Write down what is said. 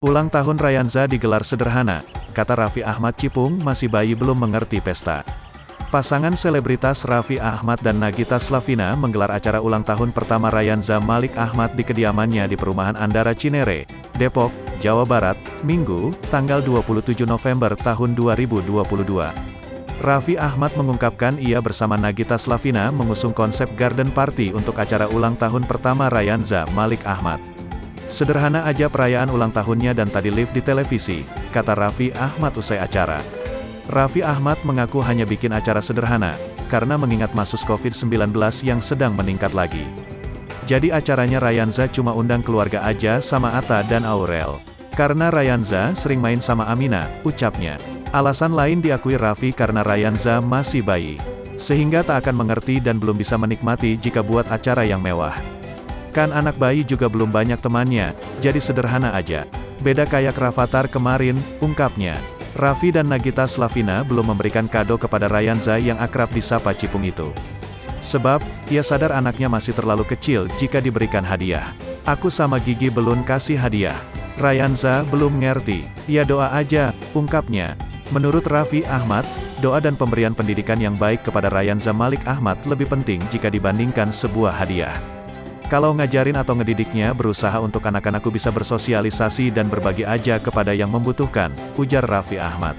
Ulang tahun Rayanza digelar sederhana, kata Raffi Ahmad Cipung masih bayi belum mengerti pesta. Pasangan selebritas Raffi Ahmad dan Nagita Slavina menggelar acara ulang tahun pertama Rayanza Malik Ahmad di kediamannya di Perumahan Andara Cinere, Depok, Jawa Barat, Minggu, tanggal 27 November tahun 2022. Raffi Ahmad mengungkapkan ia bersama Nagita Slavina mengusung konsep garden party untuk acara ulang tahun pertama Rayanza Malik Ahmad. Sederhana aja perayaan ulang tahunnya dan tadi live di televisi, kata Raffi Ahmad usai acara. Raffi Ahmad mengaku hanya bikin acara sederhana, karena mengingat kasus COVID-19 yang sedang meningkat lagi. Jadi acaranya Rayanza cuma undang keluarga aja sama Atta dan Aurel. Karena Rayanza sering main sama Amina, ucapnya. Alasan lain diakui Raffi karena Rayanza masih bayi. Sehingga tak akan mengerti dan belum bisa menikmati jika buat acara yang mewah. Kan anak bayi juga belum banyak temannya, jadi sederhana aja. Beda kayak Rafathar kemarin, ungkapnya. Raffi dan Nagita Slavina belum memberikan kado kepada Rayanza yang akrab disapa Cipung itu. Sebab, ia sadar anaknya masih terlalu kecil jika diberikan hadiah. Aku sama Gigi belum kasih hadiah. Rayanza belum ngerti, ya doa aja, ungkapnya. Menurut Raffi Ahmad, doa dan pemberian pendidikan yang baik kepada Rayanza Malik Ahmad lebih penting jika dibandingkan sebuah hadiah. Kalau ngajarin atau ngedidiknya berusaha untuk anak-anakku bisa bersosialisasi dan berbagi aja kepada yang membutuhkan, ujar Raffi Ahmad.